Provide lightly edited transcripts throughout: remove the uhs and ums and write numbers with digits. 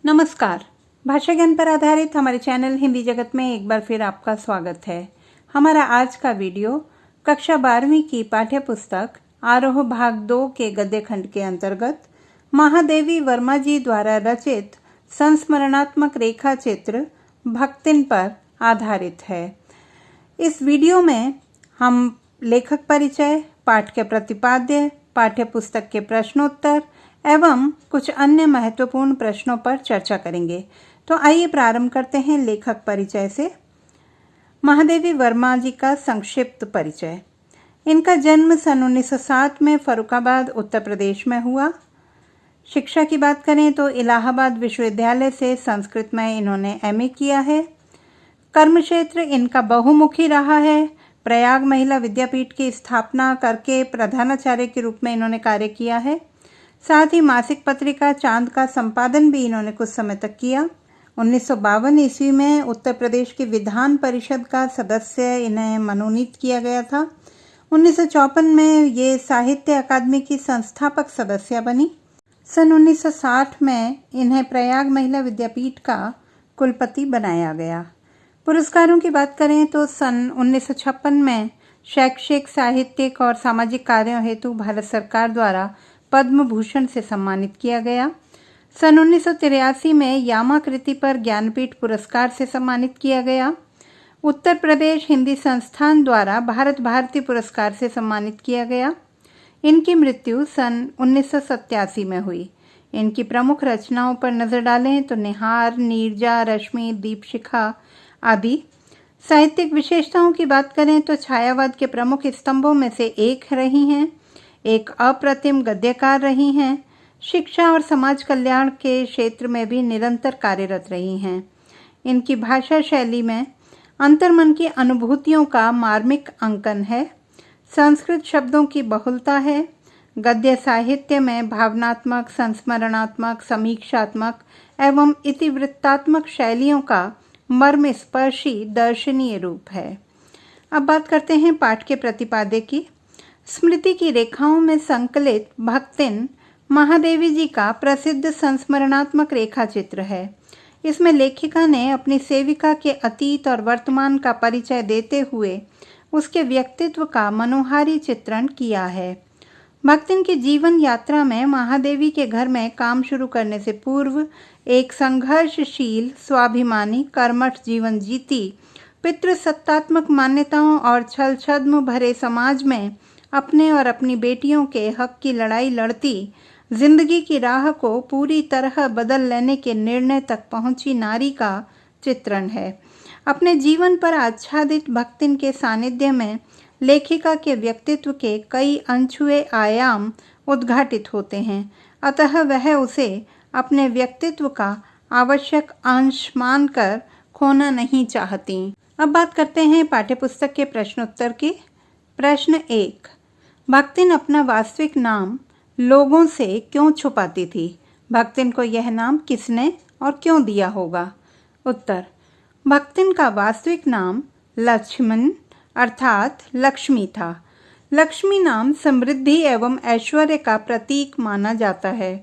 नमस्कार। भाषा ज्ञान पर आधारित हमारे चैनल हिंदी जगत में एक बार फिर आपका स्वागत है। हमारा आज का वीडियो कक्षा 12वीं की पाठ्य पुस्तक आरोह भाग 2 के गद्य खंड के अंतर्गत महादेवी वर्मा जी द्वारा रचित संस्मरणात्मक रेखा चित्र भक्तिन पर आधारित है। इस वीडियो में हम लेखक परिचय, पाठ के प्रतिपाद्य, पाठ्य पुस्तक के प्रश्नोत्तर एवं कुछ अन्य महत्वपूर्ण प्रश्नों पर चर्चा करेंगे। तो आइए प्रारंभ करते हैं लेखक परिचय से। महादेवी वर्मा जी का संक्षिप्त परिचय। इनका जन्म सन 1907 में फर्रुखाबाद उत्तर प्रदेश में हुआ। शिक्षा की बात करें तो इलाहाबाद विश्वविद्यालय से संस्कृत में इन्होंने एमए किया है। कर्म क्षेत्र इनका बहुमुखी रहा है। प्रयाग महिला विद्यापीठ की स्थापना करके प्रधानाचार्य के रूप में इन्होंने कार्य किया है। साथ ही मासिक पत्रिका चांद का संपादन भी इन्होंने कुछ समय तक किया। 1952 ईस्वी में उत्तर प्रदेश की विधान परिषद का सदस्य इन्हें मनोनीत किया गया था। 1954 में ये साहित्य अकादमी की संस्थापक सदस्य बनी। सन 1960 में इन्हें प्रयाग महिला विद्यापीठ का कुलपति बनाया गया। पुरस्कारों की बात करें तो सन 1956 में शैक्षिक, साहित्यिक और सामाजिक कार्यों हेतु भारत सरकार द्वारा पद्म भूषण से सम्मानित किया गया। सन 1983 में यामा कृति पर ज्ञानपीठ पुरस्कार से सम्मानित किया गया। उत्तर प्रदेश हिंदी संस्थान द्वारा भारत भारती पुरस्कार से सम्मानित किया गया। इनकी मृत्यु सन 1987 में हुई। इनकी प्रमुख रचनाओं पर नजर डालें तो निहार, नीरजा, रश्मि, दीपशिखा आदि। साहित्यिक विशेषताओं की बात करें तो छायावाद के प्रमुख स्तंभों में से एक रही हैं। एक अप्रतिम गद्यकार रही हैं। शिक्षा और समाज कल्याण के क्षेत्र में भी निरंतर कार्यरत रही हैं। इनकी भाषा शैली में अंतर्मन की अनुभूतियों का मार्मिक अंकन है। संस्कृत शब्दों की बहुलता है। गद्य साहित्य में भावनात्मक, संस्मरणात्मक, समीक्षात्मक एवं इतिवृत्तात्मक शैलियों का मर्मस्पर्शी दर्शनीय रूप है। अब बात करते हैं पाठ के प्रतिपाद्य की। स्मृति की रेखाओं में संकलित भक्तिन महादेवी जी का प्रसिद्ध संस्मरणात्मक रेखा चित्र है। इसमें लेखिका ने अपनी सेविका के अतीत और वर्तमान का परिचय देते हुए उसके व्यक्तित्व का मनोहारी चित्रण किया है। भक्तिन की जीवन यात्रा में महादेवी के घर में काम शुरू करने से पूर्व एक संघर्षशील, स्वाभिमानी, कर्मठ जीवन जीती, पितृसत्तात्मक मान्यताओं और छल छद्म भरे समाज में अपने और अपनी बेटियों के हक की लड़ाई लड़ती, जिंदगी की राह को पूरी तरह बदल लेने के निर्णय तक पहुंची नारी का चित्रण है। अपने जीवन पर आच्छादित भक्तिन के सानिध्य में लेखिका के व्यक्तित्व के कई अनछुए आयाम उद्घाटित होते हैं। अतः वह उसे अपने व्यक्तित्व का आवश्यक अंश मानकर खोना नहीं चाहती। अब बात करते हैं पाठ्यपुस्तक के प्रश्नोत्तर की। प्रश्न 1। भक्तिन अपना वास्तविक नाम लोगों से क्यों छुपाती थी? भक्तिन को यह नाम किसने और क्यों दिया होगा? उत्तर। भक्तिन का वास्तविक नाम लक्ष्मण अर्थात लक्ष्मी था। लक्ष्मी नाम समृद्धि एवं ऐश्वर्य का प्रतीक माना जाता है,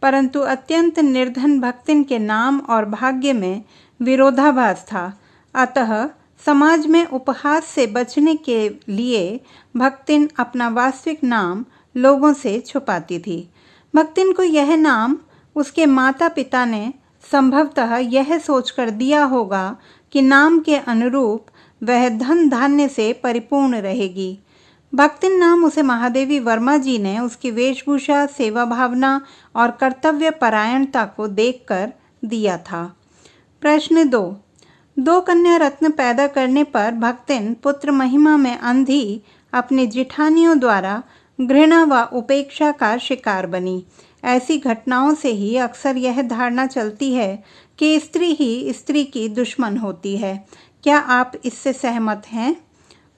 परंतु अत्यंत निर्धन भक्तिन के नाम और भाग्य में विरोधाभास था। अतः समाज में उपहास से बचने के लिए भक्तिन अपना वास्तविक नाम लोगों से छुपाती थी। भक्तिन को यह नाम उसके माता पिता ने संभवतः यह सोचकर दिया होगा कि नाम के अनुरूप वह धन धान्य से परिपूर्ण रहेगी। भक्तिन नाम उसे महादेवी वर्मा जी ने उसकी वेशभूषा, सेवा भावना और कर्तव्य परायणता को देखकर दिया था। प्रश्न 2। 2 कन्या रत्न पैदा करने पर भक्तिन पुत्र महिमा में अंधी अपनी जिठानियों द्वारा घृणा व उपेक्षा का शिकार बनी। ऐसी घटनाओं से ही अक्सर यह धारणा चलती है कि स्त्री ही स्त्री की दुश्मन होती है। क्या आप इससे सहमत हैं?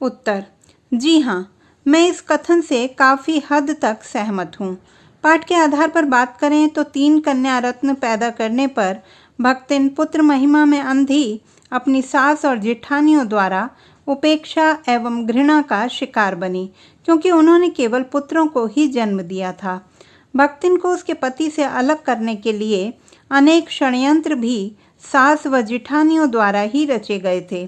उत्तर। जी हाँ, मैं इस कथन से काफ़ी हद तक सहमत हूँ। पाठ के आधार पर बात करें तो 3 कन्या रत्न पैदा करने पर भक्तिन पुत्र महिमा में अंधी अपनी सास और जेठानियों द्वारा उपेक्षा एवं घृणा का शिकार बनी, क्योंकि उन्होंने केवल पुत्रों को ही जन्म दिया था। भक्तिन को उसके पति से अलग करने के लिए अनेक षड्यंत्र भी सास व जिठानियों द्वारा ही रचे गए थे।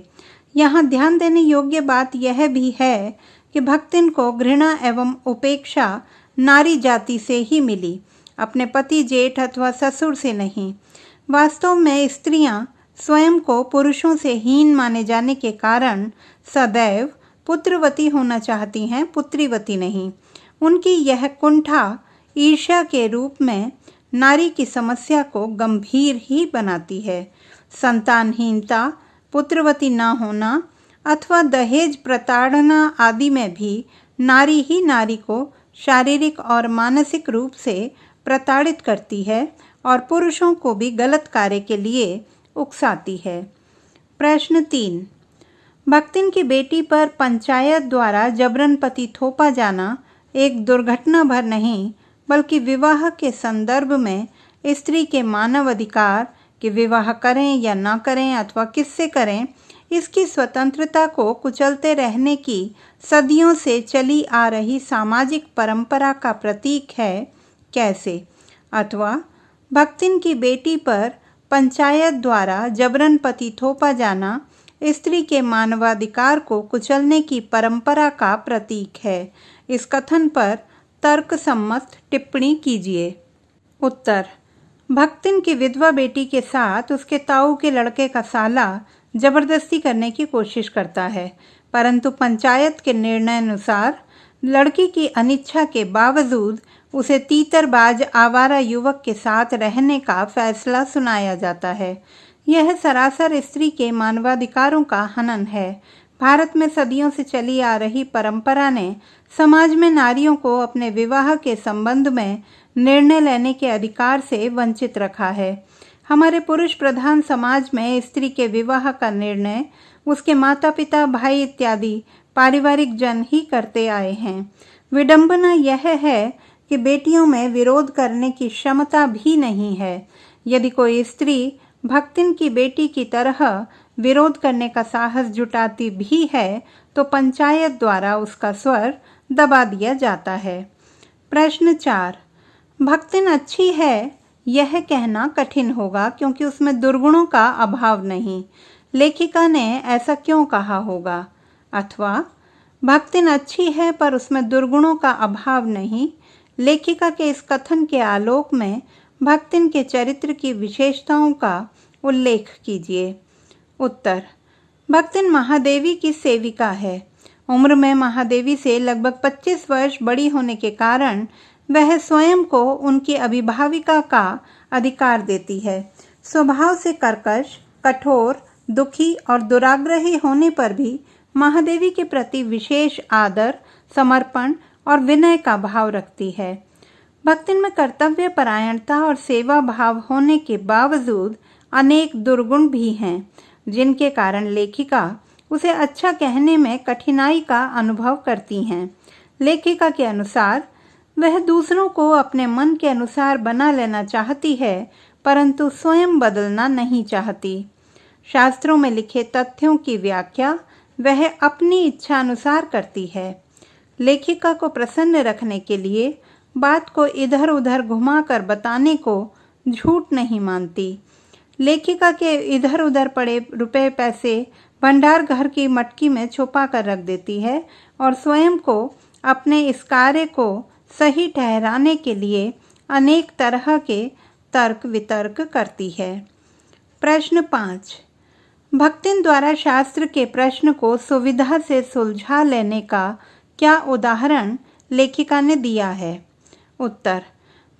यहाँ ध्यान देने योग्य बात यह भी है कि भक्तिन को घृणा एवं उपेक्षा नारी जाति से ही मिली, अपने पति, जेठ अथवा ससुर से नहीं। वास्तव में स्त्रियां स्वयं को पुरुषों से हीन माने जाने के कारण सदैव पुत्रवती होना चाहती हैं, पुत्रीवती नहीं। उनकी यह कुंठा ईर्ष्या के रूप में नारी की समस्या को गंभीर ही बनाती है। संतानहीनता, पुत्रवती न होना अथवा दहेज प्रताड़ना आदि में भी नारी ही नारी को शारीरिक और मानसिक रूप से प्रताड़ित करती है और पुरुषों को भी गलत कार्य के लिए उकसाती है। प्रश्न 3, भक्तिन की बेटी पर पंचायत द्वारा जबरन पति थोपा जाना एक दुर्घटना भर नहीं, बल्कि विवाह के संदर्भ में स्त्री के मानव अधिकार कि विवाह करें या ना करें अथवा किससे करें, इसकी स्वतंत्रता को कुचलते रहने की सदियों से चली आ रही सामाजिक परंपरा का प्रतीक है। कैसे? अथवा भक्तिन की बेटी पर पंचायत द्वारा जबरन पति थोपा जाना स्त्री के मानवाधिकार को कुचलने की परंपरा का प्रतीक है। इस कथन पर तर्कसम्मत टिप्पणी कीजिए। उत्तर, भक्तिन की विधवा बेटी के साथ उसके ताऊ के लड़के का साला जबरदस्ती करने की कोशिश करता है, परंतु पंचायत के निर्णय अनुसार लड़की की अनिच्छा के बावजूद उसे तीतरबाज आवारा युवक के साथ रहने का फैसला सुनाया जाता है। यह सरासर स्त्री के मानवाधिकारों का हनन है। भारत में सदियों से चली आ रही परंपरा ने समाज में नारियों को अपने विवाह के संबंध में निर्णय लेने के अधिकार से वंचित रखा है। हमारे पुरुष प्रधान समाज में स्त्री के विवाह का निर्णय उसके माता पिता, भाई इत्यादि पारिवारिक जन ही करते आए हैं। विडंबना यह है कि बेटियों में विरोध करने की क्षमता भी नहीं है। यदि कोई स्त्री भक्तिन की बेटी की तरह विरोध करने का साहस जुटाती भी है तो पंचायत द्वारा उसका स्वर दबा दिया जाता है। प्रश्न 4, भक्तिन अच्छी है यह कहना कठिन होगा क्योंकि उसमें दुर्गुणों का अभाव नहीं। लेखिका ने ऐसा क्यों कहा होगा? अथवा भक्तिन अच्छी है पर उसमें दुर्गुणों का अभाव नहीं। लेखिका के इस कथन के आलोक में भक्तिन के चरित्र की विशेषताओं का उल्लेख कीजिए। उत्तर, भक्तिन महादेवी की सेविका है। उम्र में महादेवी से लगभग 25 वर्ष बड़ी होने के कारण वह स्वयं को उनकी अभिभाविका का अधिकार देती है। स्वभाव से कर्कश, कठोर, दुखी और दुराग्रही होने पर भी महादेवी के प्रति विशेष आदर, समर्पण और विनय का भाव रखती है। भक्तिन में कर्तव्य परायणता और सेवा भाव होने के बावजूद अनेक दुर्गुण भी हैं, जिनके कारण लेखिका उसे अच्छा कहने में कठिनाई का अनुभव करती हैं। लेखिका के अनुसार वह दूसरों को अपने मन के अनुसार बना लेना चाहती है, परंतु स्वयं बदलना नहीं चाहती। शास्त्रों में लिखे तथ्यों की व्याख्या वह अपनी इच्छा अनुसार करती है। लेखिका को प्रसन्न रखने के लिए बात को इधर उधर घुमाकर बताने को झूठ नहीं मानती। लेखिका के इधर उधर पड़े रुपए पैसे भंडार घर की मटकी में छुपा कर रख देती है और स्वयं को अपने इस कार्य को सही ठहराने के लिए अनेक तरह के तर्क वितर्क करती है। प्रश्न 5, भक्तिन द्वारा शास्त्र के प्रश्न को सुविधा से सुलझा लेने का क्या उदाहरण लेखिका ने दिया है? उत्तर,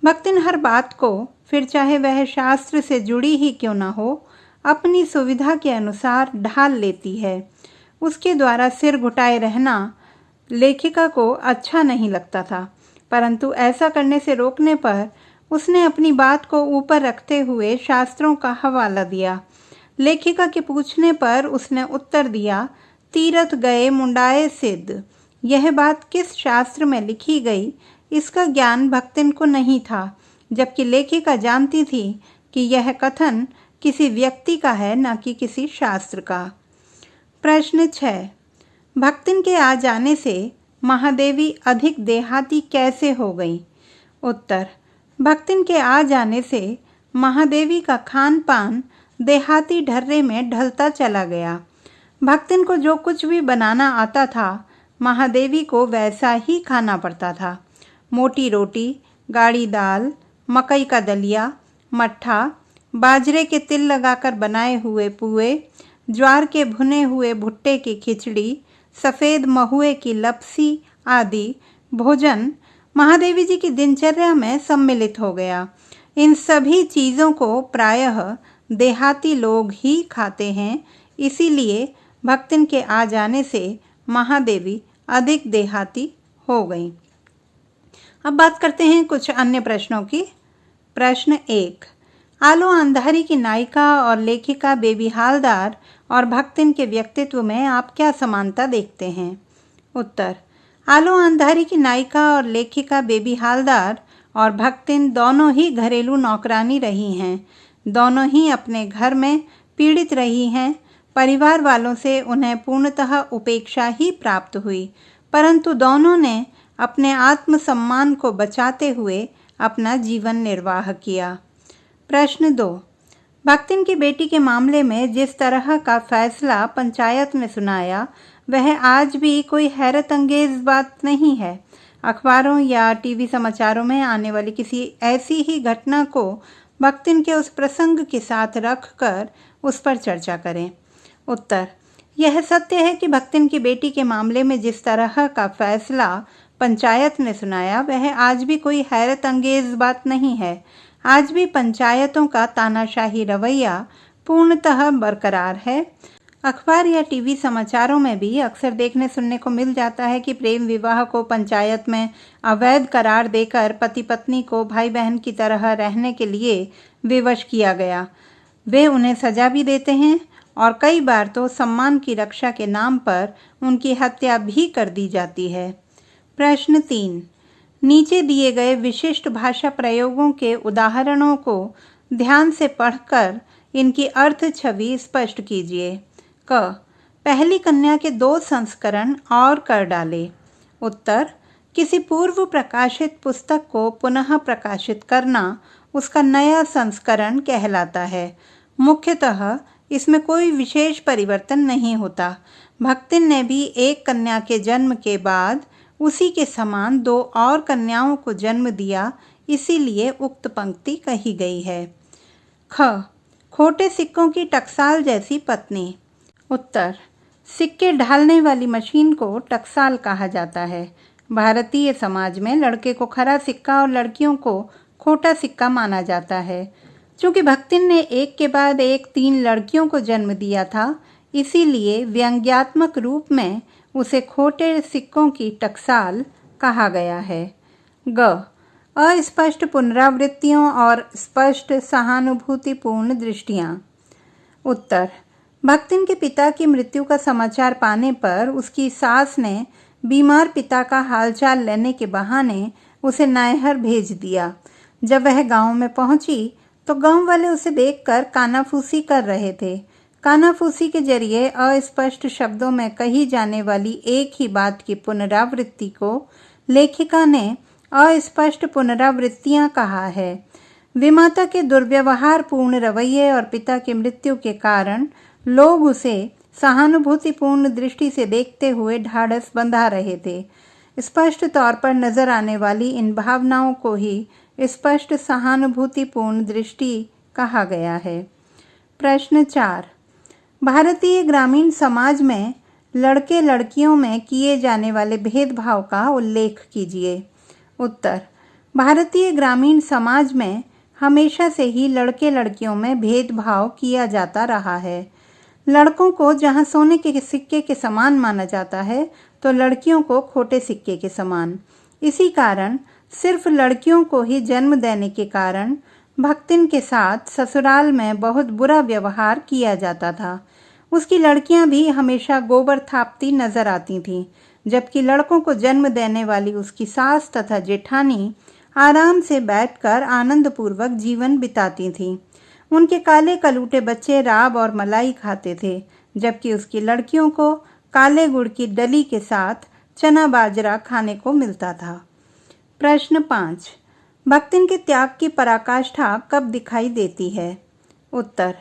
भक्तिन हर बात को, फिर चाहे वह शास्त्र से जुड़ी ही क्यों न हो, अपनी सुविधा के अनुसार ढाल लेती है। उसके द्वारा सिर घुटाए रहना लेखिका को अच्छा नहीं लगता था, परंतु ऐसा करने से रोकने पर उसने अपनी बात को ऊपर रखते हुए शास्त्रों का हवाला दिया। लेखिका के पूछने पर उसने उत्तर दिया, तीरथ गए मुंडाए सिद्ध। यह बात किस शास्त्र में लिखी गई इसका ज्ञान भक्तिन को नहीं था, जबकि लेखिका जानती थी कि यह कथन किसी व्यक्ति का है, न कि किसी शास्त्र का। प्रश्न 6, भक्तिन के आ जाने से महादेवी अधिक देहाती कैसे हो गई? उत्तर, भक्तिन के आ जाने से महादेवी का खान पान देहाती ढर्रे में ढलता चला गया। भक्तिन को जो कुछ भी बनाना आता था महादेवी को वैसा ही खाना पड़ता था। मोटी रोटी, गाढ़ी दाल, मकई का दलिया, मट्ठा, बाजरे के तिल लगाकर बनाए हुए पुए, ज्वार के भुने हुए भुट्टे की खिचड़ी, सफ़ेद महुए की लपसी आदि भोजन महादेवी जी की दिनचर्या में सम्मिलित हो गया। इन सभी चीज़ों को प्रायः देहाती लोग ही खाते हैं, इसीलिए भक्तिन के आ जाने से महादेवी अधिक देहाती हो गई। अब बात करते हैं कुछ अन्य प्रश्नों की। प्रश्न 1, आलो अंधारी की नायिका और लेखिका बेबी हालदार और भक्तिन के व्यक्तित्व में आप क्या समानता देखते हैं? उत्तर, आलो अंधारी की नायिका और लेखिका बेबी हालदार और भक्तिन दोनों ही घरेलू नौकरानी रही हैं। दोनों ही अपने घर में पीड़ित रही हैं। परिवार वालों से उन्हें पूर्णतः उपेक्षा ही प्राप्त हुई, परंतु दोनों ने अपने आत्मसम्मान को बचाते हुए अपना जीवन निर्वाह किया। प्रश्न 2, भक्तिन की बेटी के मामले में जिस तरह का फैसला पंचायत में सुनाया वह आज भी कोई हैरत अंगेज बात नहीं है। अखबारों या टीवी समाचारों में आने वाली किसी ऐसी ही घटना को भक्तिन के उस प्रसंग के साथ रखकर उस पर चर्चा करें। उत्तर, यह सत्य है कि भक्तिन की बेटी के मामले में जिस तरह का फैसला पंचायत ने सुनाया वह आज भी कोई हैरत अंगेज बात नहीं है। आज भी पंचायतों का तानाशाही रवैया पूर्णतः बरकरार है। अखबार या टीवी समाचारों में भी अक्सर देखने सुनने को मिल जाता है कि प्रेम विवाह को पंचायत में अवैध करार देकर पति पत्नी को भाई बहन की तरह रहने के लिए विवश किया गया। वे उन्हें सजा भी देते हैं और कई बार तो सम्मान की रक्षा के नाम पर उनकी हत्या भी कर दी जाती है। प्रश्न 3, नीचे दिए गए विशिष्ट भाषा प्रयोगों के उदाहरणों को ध्यान से पढ़कर इनकी अर्थ छवि स्पष्ट कीजिए। क, पहली कन्या के 2 संस्करण और कर डाले। उत्तर, किसी पूर्व प्रकाशित पुस्तक को पुनः प्रकाशित करना उसका नया संस्करण कहलाता है। मुख्यतः इसमें कोई विशेष परिवर्तन नहीं होता। भक्तिन ने भी एक कन्या के जन्म के बाद उसी के समान 2 और कन्याओं को जन्म दिया, इसीलिए उक्त पंक्ति कही गई है। ख, खोटे सिक्कों की टकसाल जैसी पत्नी। उत्तर, सिक्के ढालने वाली मशीन को टकसाल कहा जाता है। भारतीय समाज में लड़के को खरा सिक्का और लड़कियों को खोटा सिक्का माना जाता है। चूँकि भक्तिन ने एक के बाद एक 3 लड़कियों को जन्म दिया था, इसीलिए व्यंग्यात्मक रूप में उसे खोटे सिक्कों की टकसाल कहा गया है। ग, अस्पष्ट पुनरावृत्तियों और स्पष्ट सहानुभूतिपूर्ण दृष्टियाँ। उत्तर, भक्तिन के पिता की मृत्यु का समाचार पाने पर उसकी सास ने बीमार पिता का हालचाल लेने के बहाने उसे नैहर भेज दिया। जब वह गांव में पहुंची तो गांव वाले उसे देखकर कानाफूसी कर रहे थे। कानाफूसी के जरिए अस्पष्ट शब्दों में कही जाने वाली एक ही बात की पुनरावृत्ति को लेखिका ने अस्पष्ट पुनरावृत्तियां कहा है। विमाता के दुर्व्यवहारपूर्ण रवैये और पिता की मृत्यु के कारण लोग उसे सहानुभूतिपूर्ण दृष्टि से देखते हुए ढाढ़स बंधा रहे थे। स्पष्ट तौर पर नजर आने वाली इन भावनाओं को ही स्पष्ट सहानुभूतिपूर्ण दृष्टि कहा गया है। प्रश्न 4, भारतीय ग्रामीण समाज में लड़के लड़कियों में किए जाने वाले भेदभाव का उल्लेख कीजिए। उत्तर, भारतीय ग्रामीण समाज में हमेशा से ही लड़के लड़कियों में भेदभाव किया जाता रहा है। लड़कों को जहां सोने के सिक्के के समान माना जाता है तो लड़कियों को खोटे सिक्के के समान। इसी कारण सिर्फ लड़कियों को ही जन्म देने के कारण भक्तिन के साथ ससुराल में बहुत बुरा व्यवहार किया जाता था। उसकी लड़कियां भी हमेशा गोबर थापती नजर आती थीं, जबकि लड़कों को जन्म देने वाली उसकी सास तथा जेठानी आराम से बैठकर आनंदपूर्वक जीवन बिताती थीं। उनके काले कलूटे बच्चे राब और मलाई खाते थे, जबकि उसकी लड़कियों को काले गुड़ की डली के साथ चना बाजरा खाने को मिलता था। प्रश्न 5, भक्तिन के त्याग की पराकाष्ठा कब दिखाई देती है? उत्तर,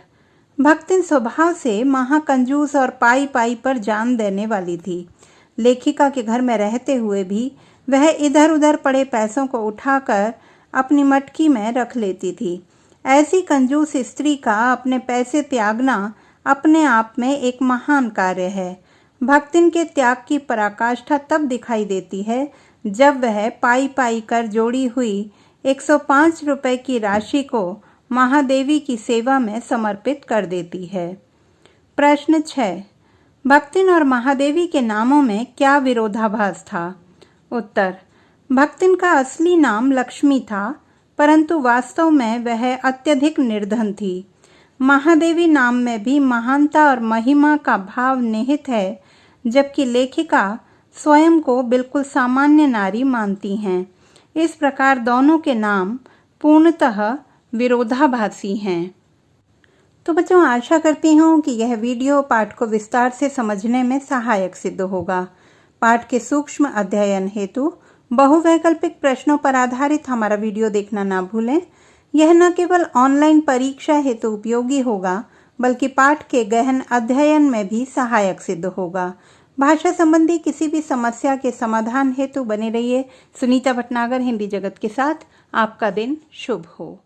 भक्तिन स्वभाव से महाकंजूस और पाई पाई पर जान देने वाली थी। लेखिका के घर में रहते हुए भी वह इधर उधर पड़े पैसों को उठाकर अपनी मटकी में रख लेती थी। ऐसी कंजूस स्त्री का अपने पैसे त्यागना अपने आप में एक महान कार्य है। भक्तिन के त्याग की पराकाष्ठा तब दिखाई देती है जब वह पाई पाई कर जोड़ी हुई 105 रुपए की राशि को महादेवी की सेवा में समर्पित कर देती है। प्रश्न 6, भक्तिन और महादेवी के नामों में क्या विरोधाभास था? उत्तर, भक्तिन का असली नाम लक्ष्मी था, परंतु वास्तव में वह अत्यधिक निर्धन थी। महादेवी नाम में भी महानता और महिमा का भाव निहित है, जबकि लेखिका स्वयं को बिल्कुल सामान्य नारी मानती हैं। इस प्रकार दोनों के नाम पूर्णतः विरोधाभासी हैं। तो बच्चों, आशा करती हूँ कि यह वीडियो पाठ को विस्तार से समझने में सहायक सिद्ध होगा। पाठ के सूक्ष्म अध्ययन हेतु बहुवैकल्पिक प्रश्नों पर आधारित हमारा वीडियो देखना ना भूलें। यह न केवल ऑनलाइन परीक्षा हेतु उपयोगी होगा, बल्कि पाठ के गहन अध्ययन में भी सहायक सिद्ध होगा। भाषा संबंधी किसी भी समस्या के समाधान हेतु बने रहिए सुनीता भटनागर हिंदी जगत के साथ। आपका दिन शुभ हो।